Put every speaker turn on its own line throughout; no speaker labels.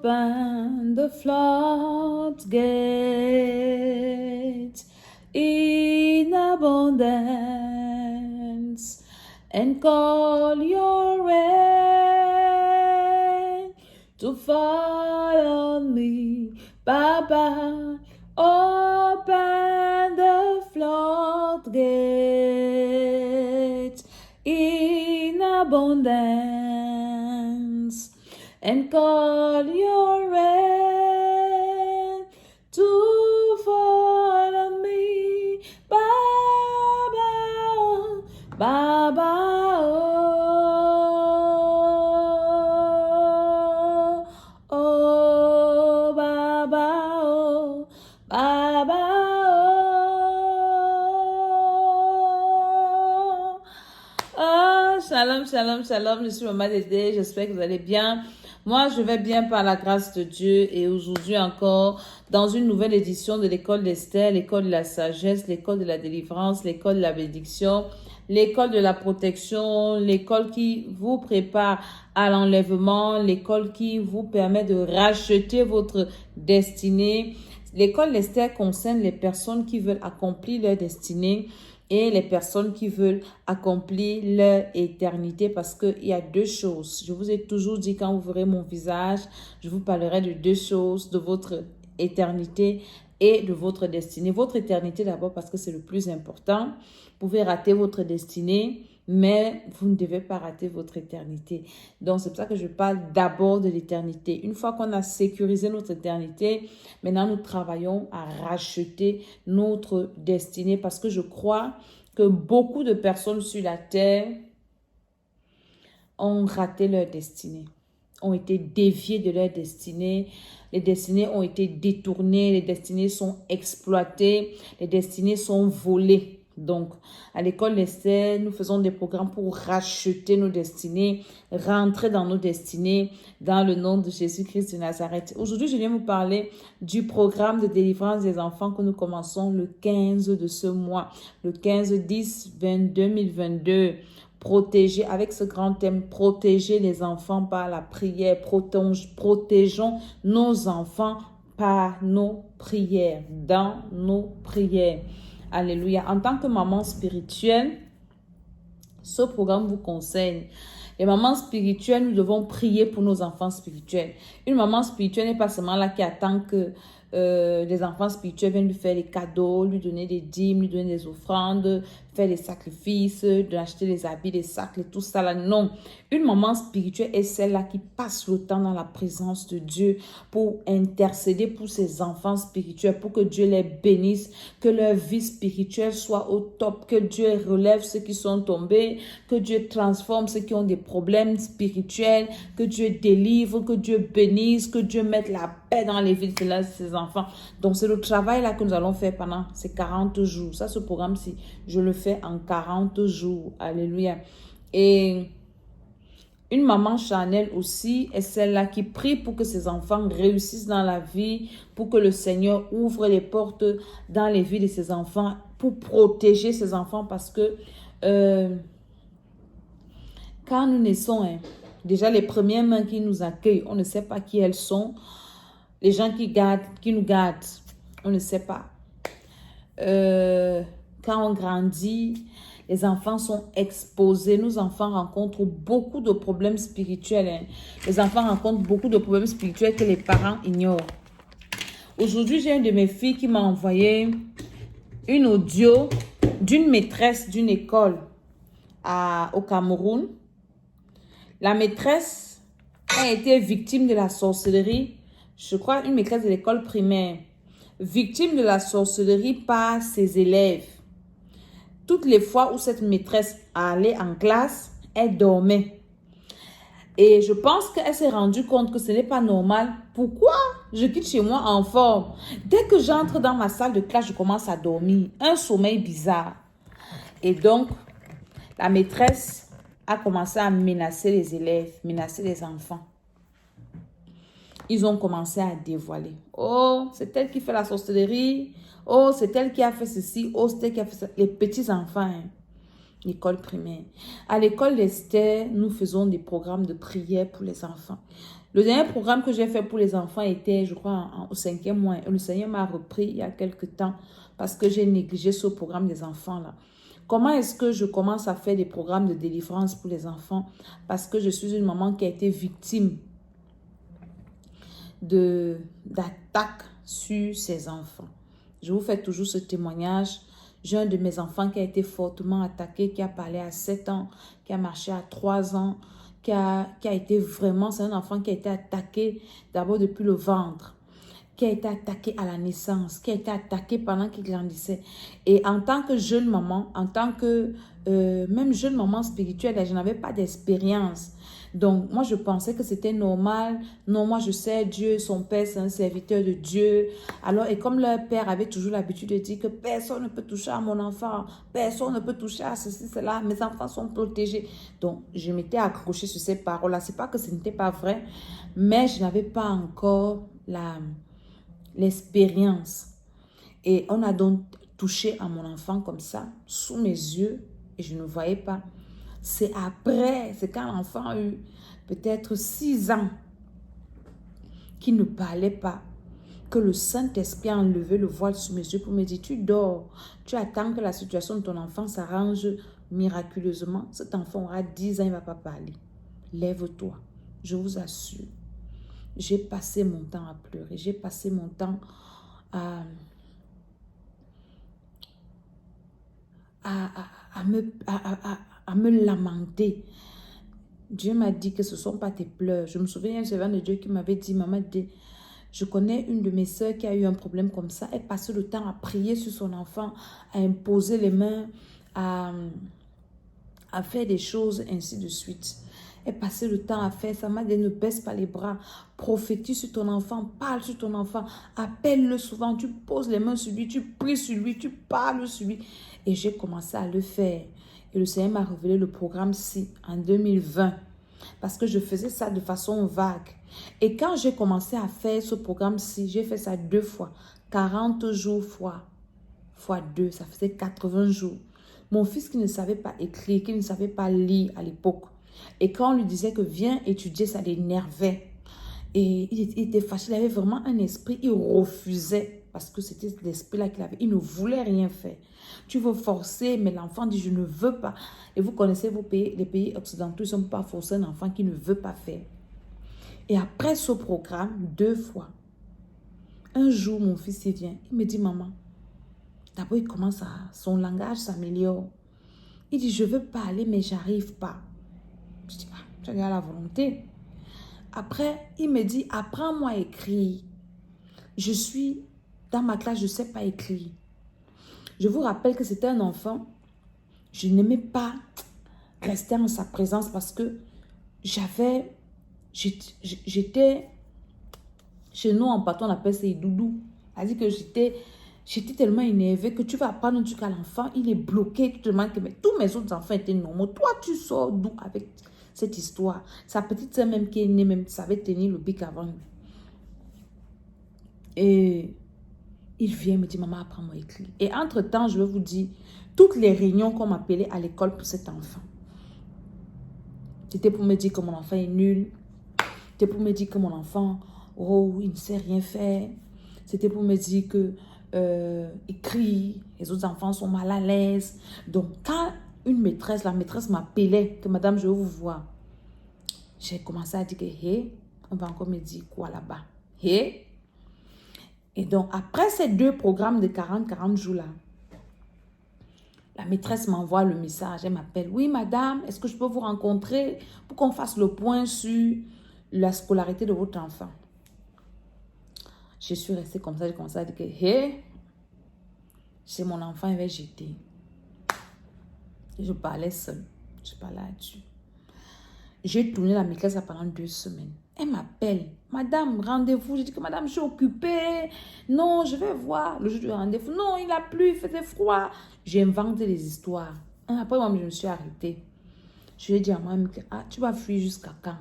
Open the floodgates in abundance and call your rain to fall on me, Baba. Open the floodgates in abundance and call your rain to fall on me, Baba, oh, Baba, oh, oh, Baba, oh, Baba, oh. Ah, shalom, shalom, shalom, je suis Maman Dédé, j'espère que vous allez bien. Moi, je vais bien par la grâce de Dieu et aujourd'hui encore dans une nouvelle édition de l'école d'Esther, l'école de la sagesse, l'école de la délivrance, l'école de la bénédiction, l'école de la protection, l'école qui vous prépare à l'enlèvement, l'école qui vous permet de racheter votre destinée. L'école d'Esther concerne les personnes qui veulent accomplir leur destinée et les personnes qui veulent accomplir leur éternité, parce qu'il y a deux choses. Je vous ai toujours dit, quand vous verrez mon visage, je vous parlerai de deux choses, de votre éternité et de votre destinée. Votre éternité d'abord parce que c'est le plus important. Vous pouvez rater votre destinée, mais vous ne devez pas rater votre éternité. Donc, c'est pour ça que je parle d'abord de l'éternité. Une fois qu'on a sécurisé notre éternité, maintenant nous travaillons à racheter notre destinée, parce que je crois que beaucoup de personnes sur la terre ont raté leur destinée, ont été déviées de leur destinée. Les destinées ont été détournées, les destinées sont exploitées, les destinées sont volées. Donc, à l'école d'Esther, nous faisons des programmes pour racheter nos destinées, rentrer dans nos destinées, dans le nom de Jésus-Christ de Nazareth. Aujourd'hui, je viens vous parler du programme de délivrance des enfants que nous commençons le 15 de ce mois, le 15-10-2022. Protéger, avec ce grand thème, protéger les enfants par la prière. Protégeons nos enfants par nos prières, dans nos prières. Alléluia. En tant que maman spirituelle, ce programme vous concerne. Les mamans spirituelles, nous devons prier pour nos enfants spirituels. Une maman spirituelle n'est pas seulement là qui attend que les enfants spirituels viennent lui faire des cadeaux, lui donner des dîmes, lui donner des offrandes, faire des sacrifices, d'acheter des habits, des sacs et tout ça là. Non. Une maman spirituelle est celle-là qui passe le temps dans la présence de Dieu pour intercéder pour ses enfants spirituels, pour que Dieu les bénisse, que leur vie spirituelle soit au top, que Dieu relève ceux qui sont tombés, que Dieu transforme ceux qui ont des problèmes spirituels, que Dieu délivre, que Dieu bénisse, que Dieu mette la paix dans les vies de ses enfants. Donc, c'est le travail là que nous allons faire pendant ces 40 jours. Ça, ce programme-ci, je le fais en 40 jours. Alléluia. Et une maman charnelle aussi est celle-là qui prie pour que ses enfants réussissent dans la vie, pour que le Seigneur ouvre les portes dans les vies de ses enfants, pour protéger ses enfants, parce que quand nous naissons, déjà les premières mains qui nous accueillent, on ne sait pas qui elles sont. Les gens qui nous gardent, on ne sait pas. Quand on grandit, les enfants sont exposés. Nos enfants rencontrent beaucoup de problèmes spirituels. Les enfants rencontrent beaucoup de problèmes spirituels que les parents ignorent. Aujourd'hui, j'ai une de mes filles qui m'a envoyé une audio d'une maîtresse d'une école au Cameroun. La maîtresse a été victime de la sorcellerie. Je crois une maîtresse de l'école primaire, victime de la sorcellerie par ses élèves. Toutes les fois où cette maîtresse allait en classe, elle dormait. Et je pense qu'elle s'est rendue compte que ce n'est pas normal. Pourquoi je quitte chez moi en forme? Dès que j'entre dans ma salle de classe, je commence à dormir. Un sommeil bizarre. Et donc, la maîtresse a commencé à menacer les élèves, menacer les enfants. Ils ont commencé à dévoiler. Oh, c'est elle qui fait la sorcellerie. Oh, c'est elle qui a fait ceci. Oh, c'est elle qui a fait ça. Les petits enfants. l'école primaire. À l'école d'Esther, nous faisons des programmes de prière pour les enfants. Le dernier programme que j'ai fait pour les enfants était, je crois, au 5e mois. Le Seigneur m'a repris il y a quelques temps parce que j'ai négligé ce programme des enfants là. Comment est-ce que je commence à faire des programmes de délivrance pour les enfants? Parce que je suis une maman qui a été victime d'attaques sur ses enfants. Je vous fais toujours ce témoignage. J'ai un de mes enfants qui a été fortement attaqué, qui a parlé à 7 ans, qui a marché à 3 ans, qui a été vraiment, c'est un enfant qui a été attaqué d'abord depuis le ventre, qui a été attaqué à la naissance, qui a été attaqué pendant qu'il grandissait. Et en tant que jeune maman, en tant que même jeune maman spirituelle, je n'avais pas d'expérience. Donc, moi, je pensais que c'était normal. Non, moi, je sais, Dieu, son père, c'est un serviteur de Dieu. Alors, et comme leur père avait toujours l'habitude de dire que personne ne peut toucher à mon enfant, personne ne peut toucher à ceci, cela, mes enfants sont protégés. Donc, je m'étais accrochée sur ces paroles-là. C'est pas que ce n'était pas vrai, mais je n'avais pas encore l'expérience. Et on a donc touché à mon enfant comme ça, sous mes yeux, et je ne voyais pas. C'est après, c'est quand l'enfant a eu peut-être 6 ans, qu'il ne parlait pas, que le Saint-Esprit a enlevé le voile sur mes yeux pour me dire, tu dors, tu attends que la situation de ton enfant s'arrange miraculeusement. Cet enfant aura 10 ans, il ne va pas parler. Lève-toi, je vous assure. J'ai passé mon temps à pleurer, j'ai passé mon temps à me lamenter. Dieu m'a dit que ce ne sont pas tes pleurs. Je me souviens d'un servant de Dieu qui m'avait dit, maman, je connais une de mes soeurs qui a eu un problème comme ça. Elle passait le temps à prier sur son enfant, à imposer les mains, à faire des choses, ainsi de suite. Elle passait le temps à faire ça. M'a dit, ne baisse pas les bras. Prophétise sur ton enfant, parle sur ton enfant, appelle-le souvent. Tu poses les mains sur lui, tu pries sur lui, tu parles sur lui. Et j'ai commencé à le faire. Et le Seigneur m'a révélé le programme SI en 2020. Parce que je faisais ça de façon vague. Et quand j'ai commencé à faire ce programme-ci, j'ai fait ça 2 fois. 40 jours fois 2, ça faisait 80 jours. Mon fils qui ne savait pas écrire, qui ne savait pas lire à l'époque. Et quand on lui disait que viens étudier, ça l'énervait. Et il était fâché, il avait vraiment un esprit, il refusait. Parce que c'était l'esprit-là qu'il avait. Il ne voulait rien faire. Tu veux forcer, mais l'enfant dit, je ne veux pas. Et vous connaissez vos pays, les pays occidentaux, ils ne sont pas forcés un enfant qui ne veut pas faire. Et après ce programme, 2 fois, un jour, mon fils, il vient. Il me dit, maman, d'abord, il commence son langage s'améliore. Il dit, je veux parler, mais j'arrive pas. Je dis, ah, tu as la volonté. Après, il me dit, apprends-moi à écrire. Je suis dans ma classe, je ne sais pas écrire. Je vous rappelle que c'était un enfant. Je n'aimais pas rester en sa présence parce que j'étais, chez nous en patois, on appelle ça doudou. C'est-à-dire que j'étais tellement énervée que tu vas apprendre un truc à l'enfant, il est bloqué, tu te demandes que mais tous mes autres enfants étaient normaux. Toi, tu sors d'où avec cette histoire? Sa petite soeur même qui est née, même savait tenir le bic avant lui. Et il vient me dire, maman, apprends-moi à écrire. Et entre-temps, je vais vous dire, toutes les réunions qu'on m'appelait à l'école pour cet enfant, c'était pour me dire que mon enfant est nul. C'était pour me dire que mon enfant, oh, il ne sait rien faire. C'était pour me dire que il crie, les autres enfants sont mal à l'aise. Donc, quand une maîtresse, la maîtresse m'appelait, que madame, je veux vous voir, j'ai commencé à dire que, hé, on va encore me dire quoi là-bas? Hé? Et donc, après ces 2 programmes de 40 jours là, la maîtresse m'envoie le message. Elle m'appelle. Oui, madame, est-ce que je peux vous rencontrer pour qu'on fasse le point sur la scolarité de votre enfant? Je suis restée comme ça. J'ai commencé à dire que, hé, chez mon enfant, il avait jeté. Et je parlais seule. Je parlais là-dessus. J'ai tourné la maîtresse pendant 2 semaines. Elle m'appelle. Madame, rendez-vous. Je dis que madame, je suis occupée. Non, je vais voir le jour du rendez-vous. Non, il a plu, il faisait froid. J'ai inventé des histoires. Après, moi, je me suis arrêtée. Je lui ai dit à moi-même que tu vas fuir jusqu'à quand?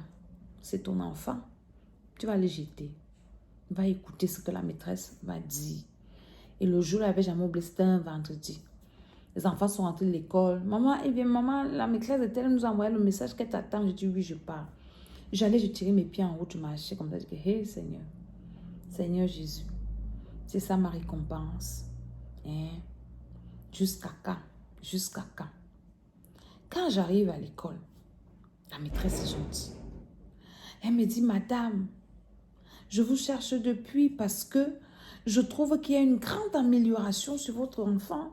C'est ton enfant. Tu vas le jeter. Va écouter ce que la maîtresse va dire. Et le jour, elle n'avait jamais oublié, c'était un vendredi. Les enfants sont rentrés de l'école. Maman, eh bien, maman, la maîtresse de telle nous a envoyé le message qu'elle t'attend. Je dis, oui, je pars. J'allais, je tirais mes pieds en haut, je marchais comme ça. Je dis, hé, Seigneur, Seigneur Jésus, c'est ça ma récompense. Hein? Jusqu'à quand? Jusqu'à quand? Quand j'arrive à l'école, la maîtresse est gentille. Elle me dit, madame, je vous cherche depuis parce que je trouve qu'il y a une grande amélioration sur votre enfant.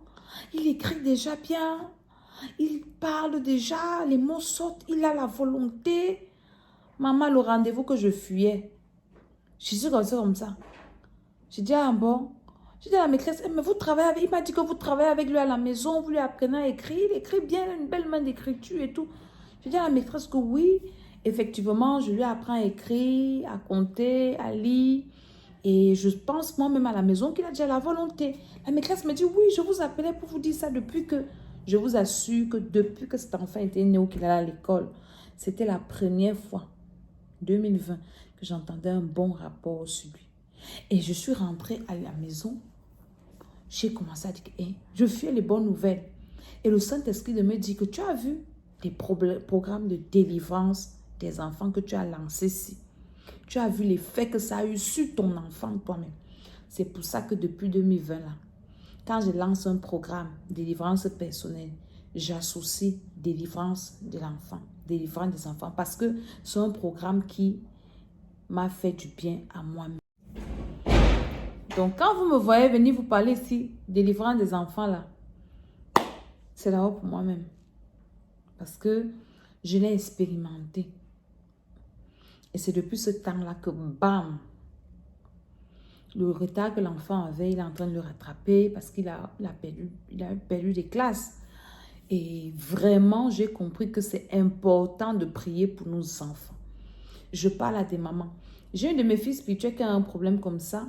Il écrit déjà bien. Il parle déjà, les mots sortent, il a la volonté. Maman, le rendez-vous que je fuyais, je suis comme ça. J'ai dit, ah bon? J'ai dit à la maîtresse, mais vous travaillez avec... Il m'a dit que vous travaillez avec lui à la maison, vous lui apprenez à écrire. Il écrit bien, une belle main d'écriture et tout. J'ai dit à la maîtresse que oui, effectivement, je lui apprends à écrire, à compter, à lire. Et je pense moi-même à la maison qu'il a déjà la volonté. La maîtresse me dit, oui, je vous appelais pour vous dire ça depuis que... Je vous assure que depuis que cet enfant était né ou qu'il allait à l'école, c'était la première fois, 2020, que j'entendais un bon rapport sur lui. Et je suis rentrée à la maison. J'ai commencé à dire, je fais les bonnes nouvelles. Et le Saint-Esprit me dit que tu as vu les programmes de délivrance des enfants que tu as lancés ici. Tu as vu l'effet que ça a eu sur ton enfant toi-même. C'est pour ça que depuis 2020, là, quand je lance un programme de délivrance personnelle, j'associe délivrance de l'enfant, délivrance des enfants, parce que c'est un programme qui m'a fait du bien à moi-même. Donc, quand vous me voyez venir vous parler ici, délivrance des enfants, là, c'est là-haut pour moi-même. Parce que je l'ai expérimenté. Et c'est depuis ce temps-là que, bam, le retard que l'enfant avait, il est en train de le rattraper parce qu'il a perdu des classes. Et vraiment, j'ai compris que c'est important de prier pour nos enfants. Je parle à des mamans. J'ai une de mes filles spirituelles qui a un problème comme ça.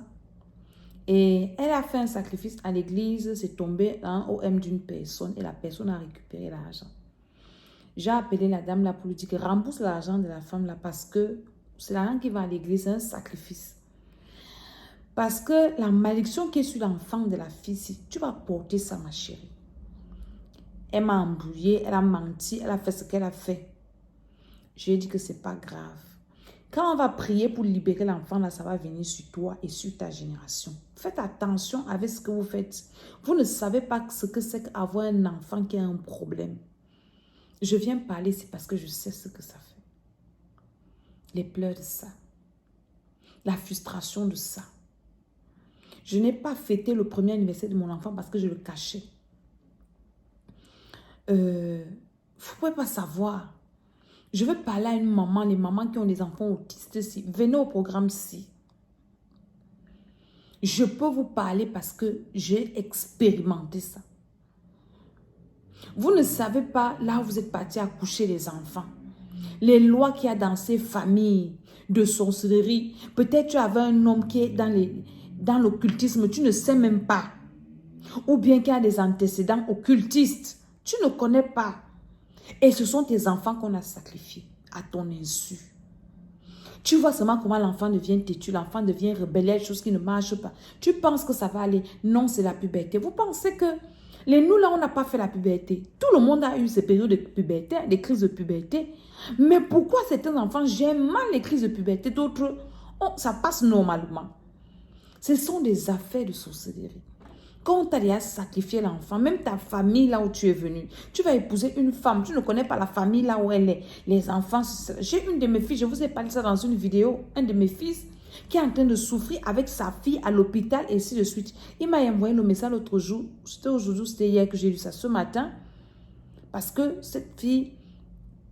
Et elle a fait un sacrifice à l'église, c'est tombé en OM d'une personne et la personne a récupéré l'argent. J'ai appelé la dame là pour lui dire que rembourse l'argent de la femme là parce que c'est l'argent qui va à l'église, c'est un sacrifice. Parce que la malédiction qui est sur l'enfant de la fille, si tu vas porter ça, ma chérie. Elle m'a embrouillée, elle a menti, elle a fait ce qu'elle a fait. Je lui ai dit que c'est pas grave. Quand on va prier pour libérer l'enfant, là, ça va venir sur toi et sur ta génération. Faites attention avec ce que vous faites. Vous ne savez pas ce que c'est qu'avoir un enfant qui a un problème. Je viens parler, c'est parce que je sais ce que ça fait. Les pleurs de ça. La frustration de ça. Je n'ai pas fêté le premier anniversaire de mon enfant parce que je le cachais. Vous ne pouvez pas savoir. Je veux parler à une maman, les mamans qui ont des enfants autistes ici. Venez au programme-ci. Je peux vous parler parce que j'ai expérimenté ça. Vous ne savez pas là où vous êtes parti accoucher les enfants. Les lois qu'il y a dans ces familles de sorcellerie. Peut-être tu avais un homme qui est dans l'occultisme, tu ne sais même pas. Ou bien qu'il y a des antécédents occultistes. Tu ne connais pas. Et ce sont tes enfants qu'on a sacrifiés à ton insu. Tu vois seulement comment l'enfant devient têtu, l'enfant devient rebelle, il y a des choses qui ne marchent pas. Tu penses que ça va aller. Non, c'est la puberté. Vous pensez que nous, là, on n'a pas fait la puberté. Tout le monde a eu ces périodes de puberté, des crises de puberté. Mais pourquoi certains enfants gèrent mal les crises de puberté, d'autres, ça passe normalement. Ce sont des affaires de sorcellerie. Quand tu as déjà sacrifié l'enfant, même ta famille là où tu es venu, tu vas épouser une femme, tu ne connais pas la famille là où elle est. Les enfants, j'ai une de mes filles, je vous ai parlé de ça dans une vidéo, un de mes fils qui est en train de souffrir avec sa fille à l'hôpital et ainsi de suite. Il m'a envoyé le message l'autre jour, c'était aujourd'hui, c'était hier que j'ai lu ça, ce matin, parce que cette fille,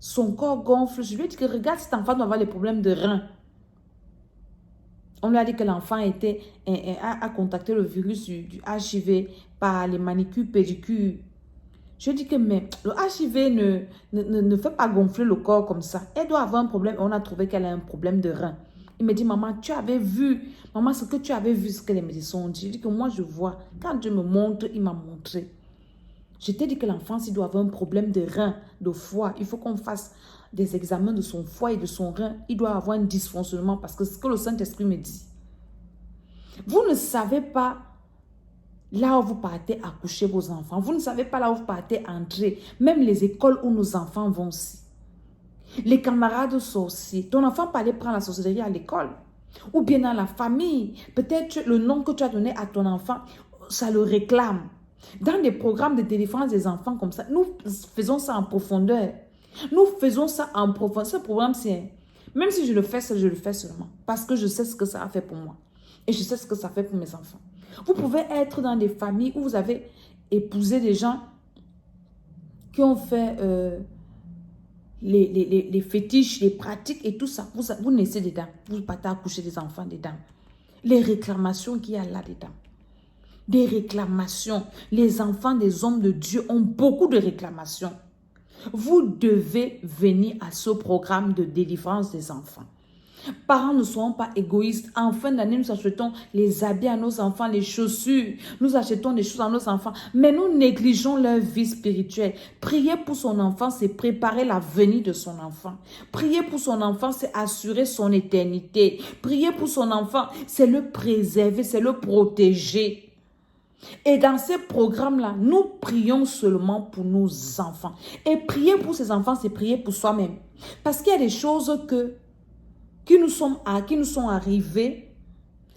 son corps gonfle. Je lui ai dit que regarde, cet enfant doit avoir des problèmes de reins. On lui a dit que l'enfant a contacté le virus du HIV par les manicures, pédicures. Je dis que mais le HIV ne fait pas gonfler le corps comme ça. Elle doit avoir un problème. On a trouvé qu'elle a un problème de rein. Il me dit, maman, tu avais vu. Maman, ce que tu avais vu, ce que les médecins ont dit. Je dis que moi, je vois. Quand Dieu me montre, il m'a montré. Je t'ai dit que l'enfant, s'il doit avoir un problème de rein, de foie, il faut qu'on fasse des examens de son foie et de son rein. Il doit avoir un dysfonctionnement parce que c'est ce que le Saint-Esprit me dit. Vous ne savez pas là où vous partez accoucher vos enfants. Vous ne savez pas là où vous partez entrer. Même les écoles où nos enfants vont aussi. Les camarades sorciers. Ton enfant peut aller prendre la sorcellerie à l'école. Ou bien dans la famille. Peut-être le nom que tu as donné à ton enfant, ça le réclame. Dans des programmes de délivrance des enfants comme ça, nous faisons ça en profondeur. Nous faisons ça en profondeur. Ce programme, c'est... Même si je le fais seul, je le fais seulement. Parce que je sais ce que ça a fait pour moi. Et je sais ce que ça fait pour mes enfants. Vous pouvez être dans des familles où vous avez épousé des gens qui ont fait les fétiches, les pratiques et tout ça. Vous naissez dedans. Vous partez accoucher des enfants dedans. Les réclamations qu'il y a là-dedans. Des réclamations. Les enfants des hommes de Dieu ont beaucoup de réclamations. Vous devez venir à ce programme de délivrance des enfants. Parents, ne soyons pas égoïstes. En fin d'année, nous achetons les habits à nos enfants, les chaussures. Nous achetons des choses à nos enfants. Mais nous négligeons leur vie spirituelle. Prier pour son enfant, c'est préparer l'avenir de son enfant. Prier pour son enfant, c'est assurer son éternité. Prier pour son enfant, c'est le préserver, c'est le protéger. Et dans ces programmes-là, nous prions seulement pour nos enfants. Et prier pour ces enfants, c'est prier pour soi-même. Parce qu'il y a des choses qui nous sont arrivées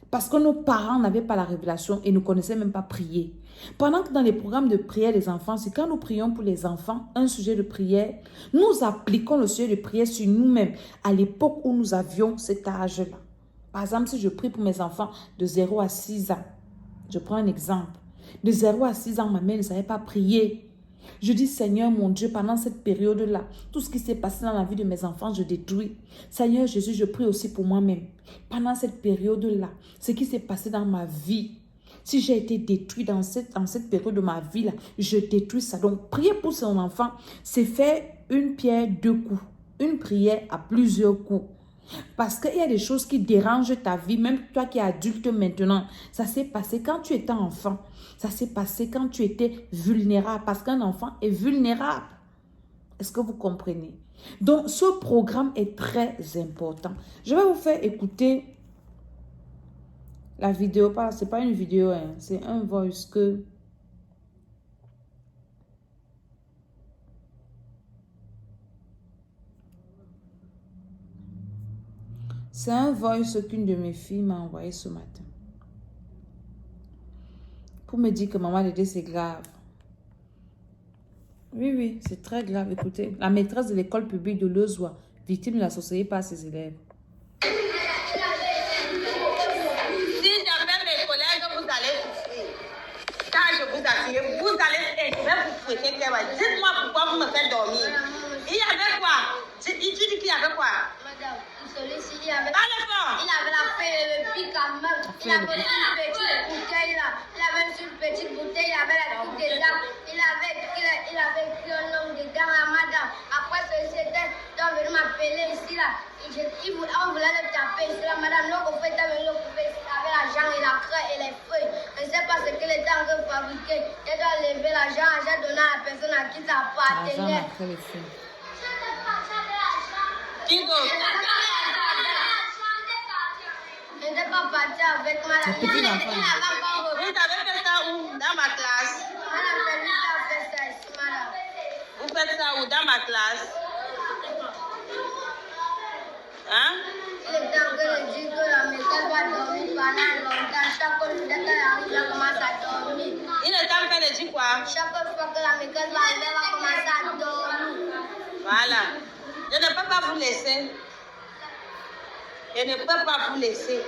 parce que nos parents n'avaient pas la révélation et ne connaissaient même pas prier. Pendant que dans les programmes de prière des enfants, c'est quand nous prions pour les enfants, un sujet de prière, nous appliquons le sujet de prière sur nous-mêmes à l'époque où nous avions cet âge-là. Par exemple, si je prie pour mes enfants de 0 à 6 ans, je prends un exemple. De 0 à 6 ans, ma mère ne savait pas prier. Je dis, Seigneur mon Dieu, pendant cette période-là, tout ce qui s'est passé dans la vie de mes enfants, je détruis. Seigneur Jésus, je prie aussi pour moi-même. Pendant cette période-là, ce qui s'est passé dans ma vie, si j'ai été détruit dans cette période de ma vie-là, je détruis ça. Donc, prier pour son enfant, c'est faire une pierre deux coups. Une prière à plusieurs coups. Parce qu'il y a des choses qui dérangent ta vie, même toi qui es adulte maintenant. Ça s'est passé quand tu étais enfant. Ça s'est passé quand tu étais vulnérable. Parce qu'un enfant est vulnérable. Est-ce que vous comprenez? Donc, ce programme est très important. Je vais vous faire écouter la vidéo. Ce n'est pas une vidéo, hein. C'est un voice que... C'est un voice qu'une de mes filles m'a envoyé ce matin. Pour me dire que maman Dédé, c'est grave. Oui, c'est très grave. Écoutez, la maîtresse de l'école publique de Lezoa, victime de la sorcellerie par ses élèves.
Si jamais mes collègues, vous allez souffrir. Quand je vous assure, vous allez... Je vais vous fouetter. Dites-moi pourquoi vous me faites dormir. Il y avait quoi? Tu dis qu'il y avait quoi?
Madame, celui-ci, il avait
la
fait le pic à main. Il avait une petite bouteille là. Il avait une petite bouteille, il avait la petite dedans. Il avait écrit un nom dedans là, madame. Après, celui-ci était venu m'appeler ici là. On voulait le taper ici là, madame. Nous, on fait avec l'argent et la craie et les feuilles. Je ne sais pas ce qu'il était en train de fabriquer. Il doit lever l'argent, j'ai donné à la personne à qui ça appartenait.
Qui d'autre?
Je n'étais pas partie avec madame.
Vous avez fait ça où? Dans ma classe?
Madame, celui qui a fait ça ici, madame.
Vous faites ça où? Dans ma classe? Hein?
Il était en train de dire que la maîtresse va dormir pendant longtemps. Chaque fois que elle arrive, elle commence à dormir.
Il est en train de dire quoi?
Chaque fois que la maîtresse va arriver, elle va commencer à dormir.
Voilà. Je ne peux pas vous laisser. Je ne peux pas vous laisser.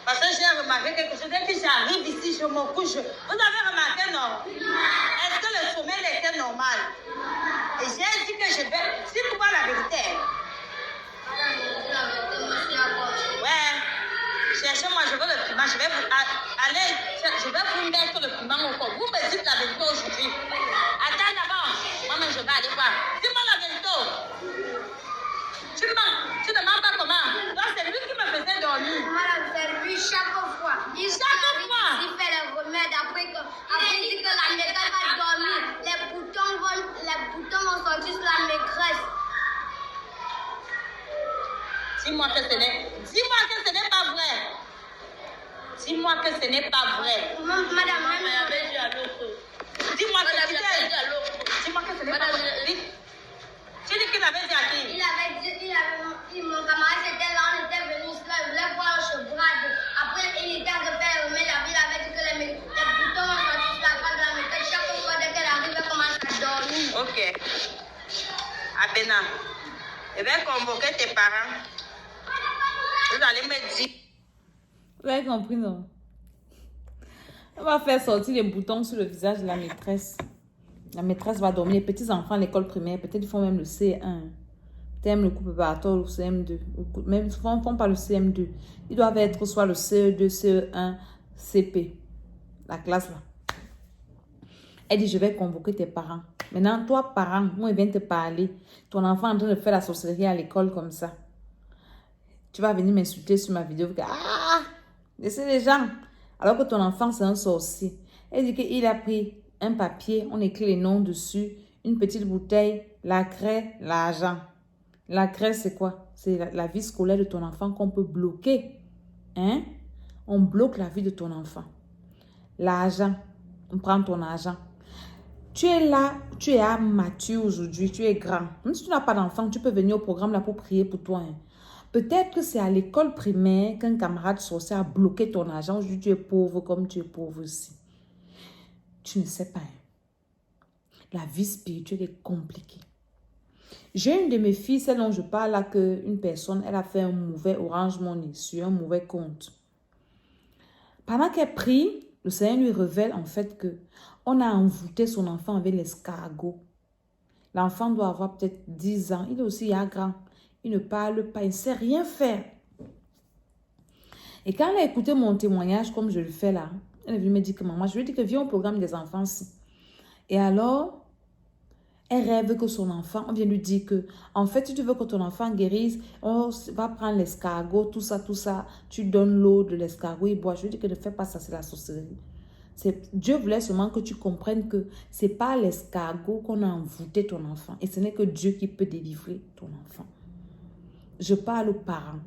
Parce que j'ai remarqué quelque chose. Dès que j'arrive ici, je me couche. Vous avez remarqué, non? Est-ce que le sommeil était normal? Et j'ai dit que je vais... Dites-moi la vérité. Ouais. Cherchez-moi, je veux le piment. Je vais vous... Allez, je vais vous mettre le piment au corps. Vous me dites la vérité aujourd'hui. Attends d'abord. Moi-même, je vais aller voir. Dis-moi la vérité. Tu mens. Tu ne mens pas comment? Donc, c'est lui qui me faisait dormir.
Madame, c'est lui chaque fois. Il fait les remèdes après il dit que la maîtresse va dormir. Les boutons vont sortir sur la maîtresse.
Dis-moi que ce n'est pas vrai. Dis-moi que ce n'est pas vrai.
Madame,
Dis-moi que tu t'es... Dis-moi que ce n'est pas vrai. Dis. Tu dis qu'il avait dit à qui?
mon camarade était là, on était venu ici, là, il voulait voir un chevrade. Après, il était en train de faire remettre la ville, il avait dit que les boutons ont sorti sur la face de la méthode. Chaque fois dès qu'elle arrive, elle commence à dormir.
Ok. Abena, je vais convoquer tes parents. Vous allez me dire.
Vous avez compris, non? On va faire sortir les boutons sur le visage de la maîtresse. La maîtresse va dormir. Les petits enfants à l'école primaire, peut-être ils font même le C1. Peut-être même le cours préparatoire ou CM2. Même souvent, ils ne font pas le CM2. Ils doivent être soit le CE2, CE1, CP. La classe là. Elle dit, je vais convoquer tes parents. Maintenant, toi, parent, moi, il vient te parler. Ton enfant est en train de faire la sorcellerie à l'école comme ça. Tu vas venir m'insulter sur ma vidéo. Ah! Laissez les gens. Alors que ton enfant, c'est un sorcier. Elle dit qu'il a pris un papier, on écrit les noms dessus, une petite bouteille, la craie, l'argent. La craie, c'est quoi? C'est la vie scolaire de ton enfant qu'on peut bloquer. Hein? On bloque la vie de ton enfant. L'argent, on prend ton argent. Tu es là, tu es à mature aujourd'hui, tu es grand. Même si tu n'as pas d'enfant, tu peux venir au programme là pour prier pour toi. Hein. Peut-être que c'est à l'école primaire qu'un camarade sorcier a bloqué ton argent. Aujourd'hui, tu es pauvre comme tu es pauvre aussi. Tu ne sais pas. Hein. La vie spirituelle est compliquée. J'ai une de mes filles, celle dont je parle là, qu'une personne, elle a fait un mauvais Orange Money sur un mauvais compte. Pendant qu'elle prie, le Seigneur lui révèle en fait que on a envoûté son enfant avec l'escargot. L'enfant doit avoir peut-être 10 ans. Il est aussi grand. Il ne parle pas. Il ne sait rien faire. Et quand elle a écouté mon témoignage, comme je le fais là, elle est venue me dire que maman, je lui ai dit que viens au programme des enfants ici. Et alors, elle rêve que son enfant, on vient lui dire que, en fait, si tu veux que ton enfant guérisse, on va prendre l'escargot, tout ça, tu donnes l'eau de l'escargot, il boit. Je lui dis que ne fais pas ça, c'est la sorcellerie. Dieu voulait seulement que tu comprennes que ce n'est pas l'escargot qu'on a envoûté ton enfant. Et ce n'est que Dieu qui peut délivrer ton enfant. Je parle aux parents.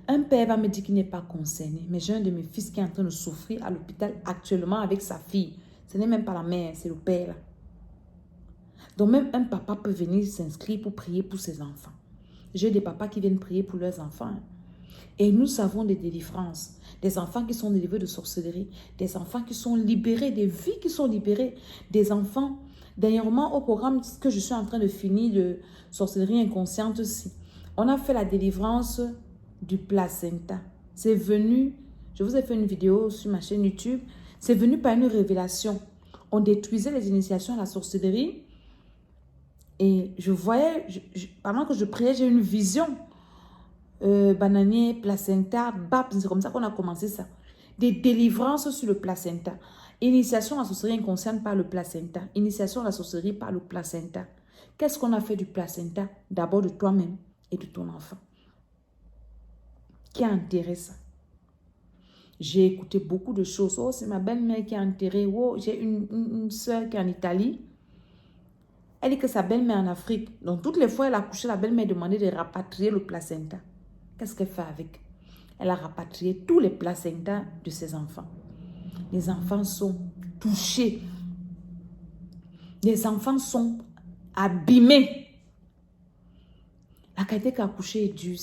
Un père va me dire qu'il n'est pas concerné. Mais j'ai un de mes fils qui est en train de souffrir à l'hôpital actuellement avec sa fille. Ce n'est même pas la mère, c'est le père là. Donc même un papa peut venir s'inscrire pour prier pour ses enfants. J'ai des papas qui viennent prier pour leurs enfants. Et nous avons des délivrances. Des enfants qui sont délivrés de sorcellerie. Des enfants qui sont libérés, des vies qui sont libérées. Des enfants, dernièrement au programme que je suis en train de finir de sorcellerie inconsciente aussi. On a fait la délivrance du placenta. C'est venu, je vous ai fait une vidéo sur ma chaîne YouTube. C'est venu par une révélation. On détruisait les initiations à la sorcellerie. Et je voyais, pendant que je priais, j'ai une vision. Bananier, placenta, bap, c'est comme ça qu'on a commencé ça. Des délivrances sur le placenta. Initiation à la sorcellerie inconsciente par le placenta. Initiation à la sorcellerie par le placenta. Qu'est-ce qu'on a fait du placenta? D'abord de toi-même et de ton enfant. Qui a enterré ça? J'ai écouté beaucoup de choses. Oh, c'est ma belle-mère qui a enterré. Oh, j'ai une soeur qui est en Italie. Elle dit que sa belle-mère est en Afrique. Donc, toutes les fois, elle a couché, la belle-mère demandé de rapatrier le placenta. Qu'est-ce qu'elle fait avec? Elle a rapatrié tous les placentas de ses enfants. Les enfants sont touchés. Les enfants sont abîmés. La qualité qu'a accouché est dure.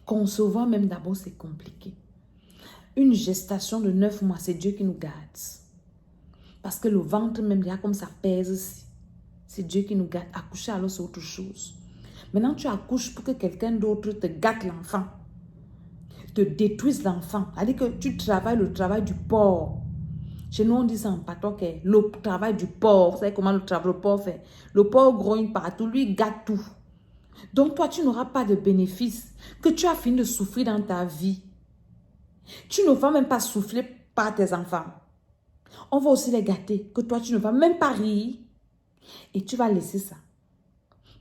Concevoir même d'abord, c'est compliqué. Une gestation de 9 mois, c'est Dieu qui nous garde. Parce que le ventre même, déjà comme ça pèse, c'est Dieu qui nous garde. Accoucher alors c'est autre chose. Maintenant tu accouches pour que quelqu'un d'autre te gâte l'enfant. Te détruise l'enfant. C'est-à-dire que tu travailles le travail du porc. Chez nous on dit ça en patois, le travail du porc. Vous savez comment le porc fait? Le porc grogne partout, lui il gâte tout. Donc toi tu n'auras pas de bénéfice. Que tu as fini de souffrir dans ta vie. Tu ne vas même pas souffler par tes enfants. On va aussi les gâter, que toi, tu ne vas même pas rire. Et tu vas laisser ça.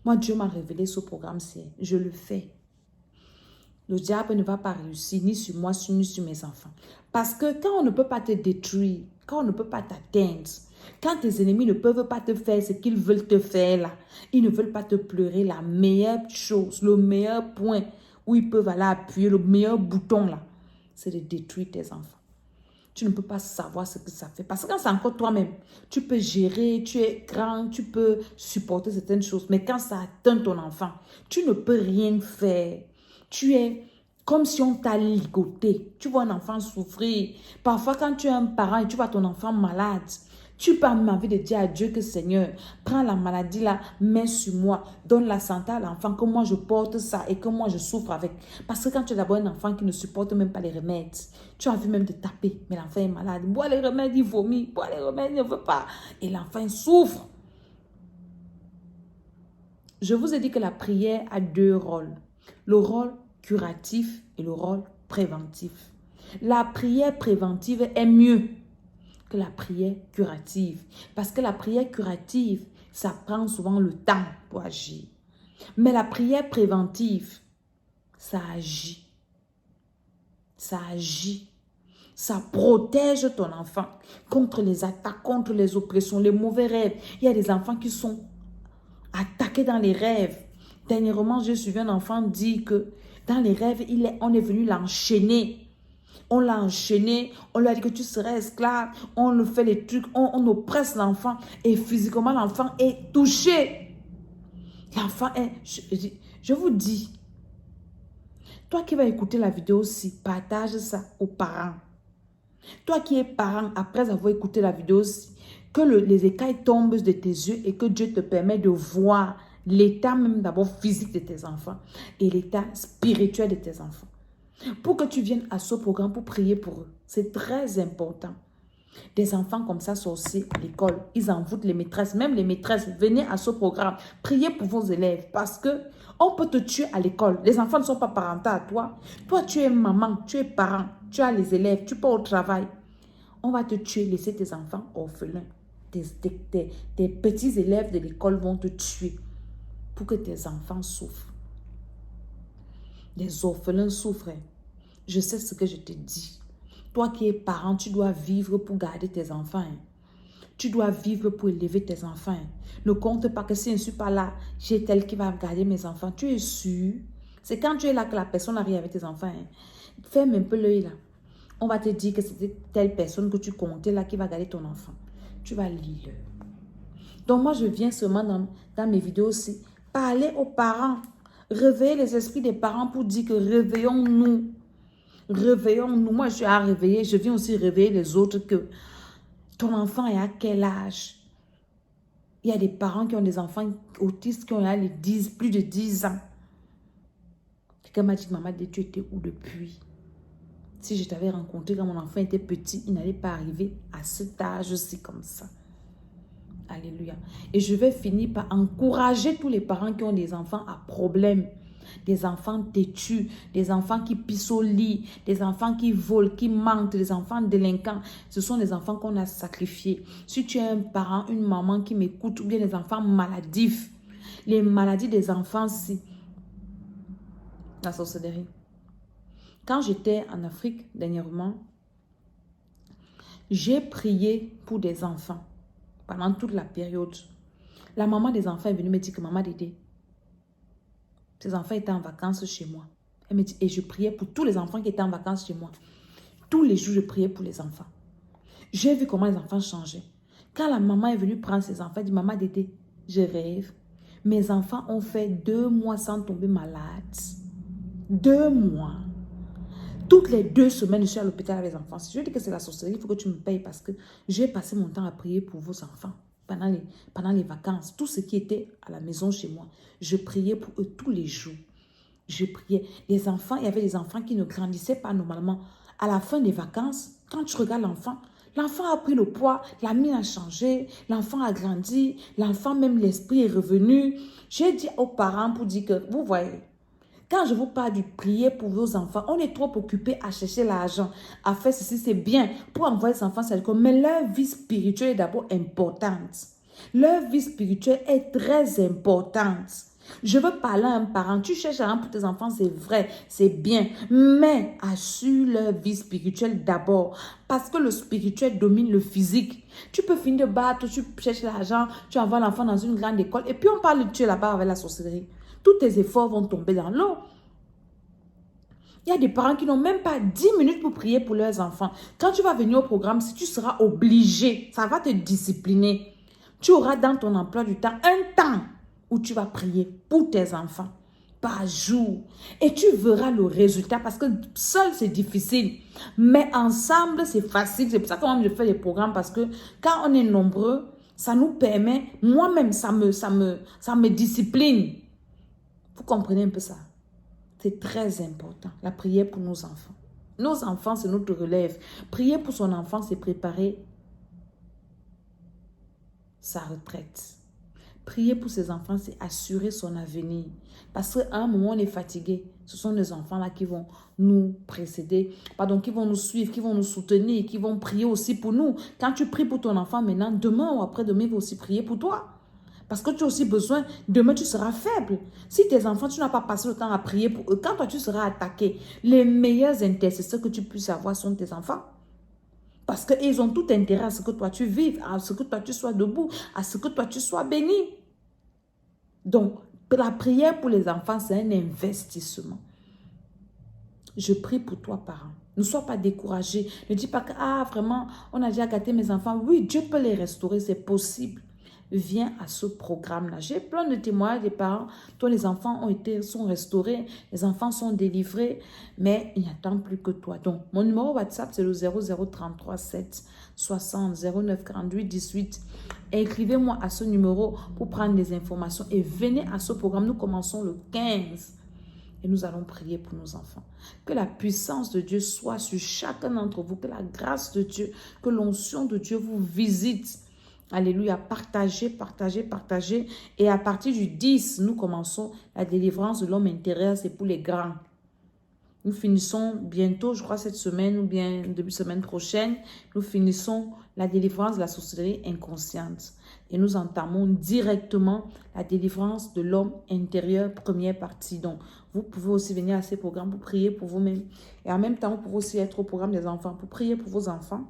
Moi, Dieu m'a révélé ce programme-ci. Je le fais. Le diable ne va pas réussir, ni sur moi, ni sur mes enfants. Parce que quand on ne peut pas te détruire, quand on ne peut pas t'atteindre, quand tes ennemis ne peuvent pas te faire ce qu'ils veulent te faire là, ils ne veulent pas te pleurer, la meilleure chose, le meilleur point où ils peuvent aller appuyer, le meilleur bouton là, c'est de détruire tes enfants. Tu ne peux pas savoir ce que ça fait. Parce que quand c'est encore toi-même, tu peux gérer, tu es grand, tu peux supporter certaines choses. Mais quand ça atteint ton enfant, tu ne peux rien faire. Tu es comme si on t'a ligoté. Tu vois un enfant souffrir. Parfois, quand tu es un parent et tu vois ton enfant malade, tu peux avoir envie de dire à Dieu que Seigneur, prends la maladie là, mets sur moi, donne la santé à l'enfant, que moi je porte ça et que moi je souffre avec. Parce que quand tu as d'abord un enfant qui ne supporte même pas les remèdes, tu as envie même de taper, mais l'enfant est malade. Bois les remèdes, il vomit, bois les remèdes, il ne veut pas. Et l'enfant il souffre. Je vous ai dit que la prière a deux rôles. Le rôle curatif et le rôle préventif. La prière préventive est mieux que la prière curative. Parce que la prière curative, ça prend souvent le temps pour agir. Mais la prière préventive, ça agit. Ça agit. Ça protège ton enfant contre les attaques, contre les oppressions, les mauvais rêves. Il y a des enfants qui sont attaqués dans les rêves. Dernièrement, j'ai suivi un enfant dire que dans les rêves, on est venu l'enchaîner. On l'a enchaîné, on lui a dit que tu serais esclave, on le fait les trucs, on oppresse l'enfant et physiquement l'enfant est touché. L'enfant est... Je vous dis, toi qui vas écouter la vidéo aussi, partage ça aux parents. Toi qui es parent, après avoir écouté la vidéo aussi, que les écailles tombent de tes yeux et que Dieu te permet de voir l'état même d'abord physique de tes enfants et l'état spirituel de tes enfants. Pour que tu viennes à ce programme pour prier pour eux. C'est très important. Des enfants comme ça sorciers à l'école, ils envoûtent les maîtresses. Même les maîtresses, venez à ce programme. Priez pour vos élèves parce que on peut te tuer à l'école. Les enfants ne sont pas parentés à toi. Toi, tu es maman, tu es parent, tu as les élèves, tu pars au travail. On va te tuer, laisser tes enfants orphelins. Tes petits élèves de l'école vont te tuer pour que tes enfants souffrent. Les orphelins souffrent. Je sais ce que je te dis. Toi qui es parent, tu dois vivre pour garder tes enfants. Tu dois vivre pour élever tes enfants. Ne compte pas que si je ne suis pas là, j'ai tel qui va garder mes enfants. Tu es sûr? C'est quand tu es là que la personne arrive avec tes enfants. Ferme un peu l'œil là. On va te dire que c'était telle personne que tu comptais là qui va garder ton enfant. Tu vas lire. Donc moi, je viens seulement dans mes vidéos aussi parler aux parents. Réveiller les esprits des parents pour dire que réveillons-nous. Réveillons-nous. Moi, je suis à réveiller. Je viens aussi réveiller les autres que ton enfant est à quel âge? Il y a des parents qui ont des enfants autistes qui ont plus de 10 ans. Quelqu'un m'a dit, maman, tu étais où depuis? Si je t'avais rencontré quand mon enfant était petit, il n'allait pas arriver à cet âge-ci comme ça. Alléluia. Et je vais finir par encourager tous les parents qui ont des enfants à problème. Des enfants têtus, des enfants qui pissent au lit, des enfants qui volent, qui mentent, des enfants délinquants. Ce sont des enfants qu'on a sacrifiés. Si tu es un parent, une maman qui m'écoute, ou bien des enfants maladifs, les maladies des enfants, c'est la sorcellerie. Quand j'étais en Afrique dernièrement, j'ai prié pour des enfants pendant toute la période. La maman des enfants est venue me dire que maman Dédé, ces enfants étaient en vacances chez moi. Elle me dit, et je priais pour tous les enfants qui étaient en vacances chez moi. Tous les jours, je priais pour les enfants. J'ai vu comment les enfants changeaient. Quand la maman est venue prendre ses enfants, elle dit, maman Dédé, je rêve. Mes enfants ont fait 2 mois sans tomber malades. 2 mois. Toutes les 2 semaines, je suis à l'hôpital avec les enfants. Si je dis que c'est la sorcellerie, il faut que tu me payes parce que j'ai passé mon temps à prier pour vos enfants pendant les vacances. Tout ce qui était à la maison chez moi, je priais pour eux tous les jours. Je priais. Les enfants, il y avait des enfants qui ne grandissaient pas normalement. À la fin des vacances, quand tu regardes l'enfant, l'enfant a pris le poids, la mine a changé, l'enfant a grandi, l'enfant, même l'esprit est revenu. J'ai dit aux parents pour dire que, vous voyez, quand je vous parle de prier pour vos enfants, on est trop occupé à chercher l'argent, à faire ceci, c'est bien pour envoyer les enfants à l'école. Mais leur vie spirituelle est d'abord importante. Leur vie spirituelle est très importante. Je veux parler à un parent, tu cherches l'argent pour tes enfants, c'est vrai, c'est bien. Mais assure leur vie spirituelle d'abord. Parce que le spirituel domine le physique. Tu peux finir de battre, tu cherches l'argent, tu envoies l'enfant dans une grande école. Et puis on parle de Dieu là-bas avec la sorcellerie. Tous tes efforts vont tomber dans l'eau. Il y a des parents qui n'ont même pas 10 minutes pour prier pour leurs enfants. Quand tu vas venir au programme, si tu seras obligé, ça va te discipliner. Tu auras dans ton emploi du temps un temps où tu vas prier pour tes enfants par jour. Et tu verras le résultat parce que seul c'est difficile. Mais ensemble c'est facile. C'est pour ça que moi je fais les programmes parce que quand on est nombreux, ça nous permet, moi-même ça me discipline. Vous comprenez un peu ça? C'est très important, la prière pour nos enfants. Nos enfants, c'est notre relève. Prier pour son enfant, c'est préparer sa retraite. Prier pour ses enfants, c'est assurer son avenir. Parce qu'à un moment, on est fatigué. Ce sont les enfants-là qui vont nous précéder, qui vont nous suivre, qui vont nous soutenir, qui vont prier aussi pour nous. Quand tu pries pour ton enfant maintenant, demain ou après-demain, il va aussi prier pour toi. Parce que tu as aussi besoin, demain tu seras faible. Si tes enfants, tu n'as pas passé le temps à prier pour eux, quand toi tu seras attaqué, les meilleurs intercesseurs que tu puisses avoir sont tes enfants. Parce qu'ils ont tout intérêt à ce que toi tu vives, à ce que toi tu sois debout, à ce que toi tu sois béni. Donc, la prière pour les enfants, c'est un investissement. Je prie pour toi, parents. Ne sois pas découragé. Ne dis pas que, vraiment, on a déjà gâté mes enfants. Oui, Dieu peut les restaurer, c'est possible. Viens à ce programme-là. J'ai plein de témoignages des parents dont les enfants sont restaurés, les enfants sont délivrés, mais il n'attend plus que toi. Donc, mon numéro WhatsApp, c'est le 0033 7 60 09 48 18. Écrivez-moi à ce numéro pour prendre des informations et venez à ce programme. Nous commençons le 15 et nous allons prier pour nos enfants. Que la puissance de Dieu soit sur chacun d'entre vous, que la grâce de Dieu, que l'onction de Dieu vous visite. Alléluia, partagez, partagez, partagez. Et à partir du 10, nous commençons la délivrance de l'homme intérieur, c'est pour les grands. Nous finissons bientôt, je crois cette semaine ou bien début de semaine prochaine, nous finissons la délivrance de la sorcellerie inconsciente. Et nous entamons directement la délivrance de l'homme intérieur, première partie. Donc, vous pouvez aussi venir à ces programmes pour prier pour vous-même. Et en même temps, vous pouvez aussi être au programme des enfants pour prier pour vos enfants.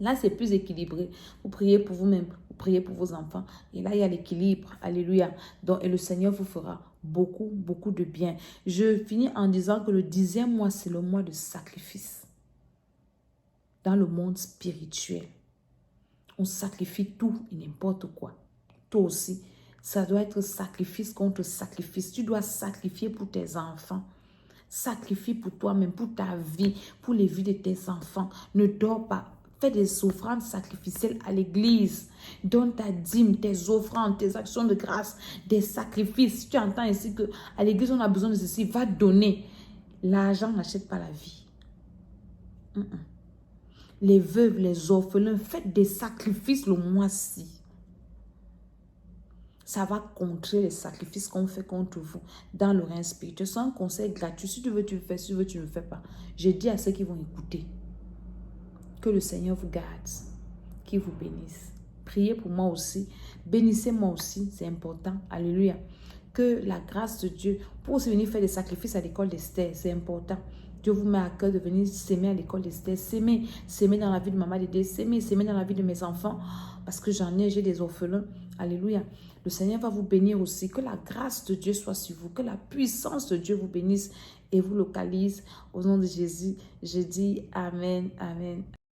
Là, c'est plus équilibré. Vous priez pour vous-même, vous priez pour vos enfants. Et là, il y a l'équilibre. Alléluia. Donc, et le Seigneur vous fera beaucoup, beaucoup de bien. Je finis en disant que le 10e mois, c'est le mois de sacrifice. Dans le monde spirituel, on sacrifie tout et n'importe quoi. Toi aussi, ça doit être sacrifice contre sacrifice. Tu dois sacrifier pour tes enfants. Sacrifie pour toi-même, pour ta vie, pour les vies de tes enfants. Ne dors pas. Fais des offrandes sacrificielles à l'église. Donne ta dîme, tes offrandes, tes actions de grâce, des sacrifices. Si tu entends ici qu'à l'église, on a besoin de ceci, va donner. L'argent n'achète pas la vie. Les veuves, les orphelins, faites des sacrifices le mois-ci. Ça va contrer les sacrifices qu'on fait contre vous dans le règne spirituel. C'est un conseil gratuit. Si tu veux, tu le fais. Si tu veux, tu ne le fais pas. Je dis à ceux qui vont écouter. Que le Seigneur vous garde, qu'il vous bénisse. Priez pour moi aussi. Bénissez-moi aussi, c'est important. Alléluia. Que la grâce de Dieu, pour aussi venir faire des sacrifices à l'école d'Esther, c'est important. Dieu vous met à cœur de venir s'aimer à l'école d'Esther, s'aimer dans la vie de Maman Dédé, s'aimer dans la vie de mes enfants, parce que j'ai des orphelins. Alléluia. Le Seigneur va vous bénir aussi. Que la grâce de Dieu soit sur vous, que la puissance de Dieu vous bénisse et vous localise. Au nom de Jésus, je dis Amen, Amen.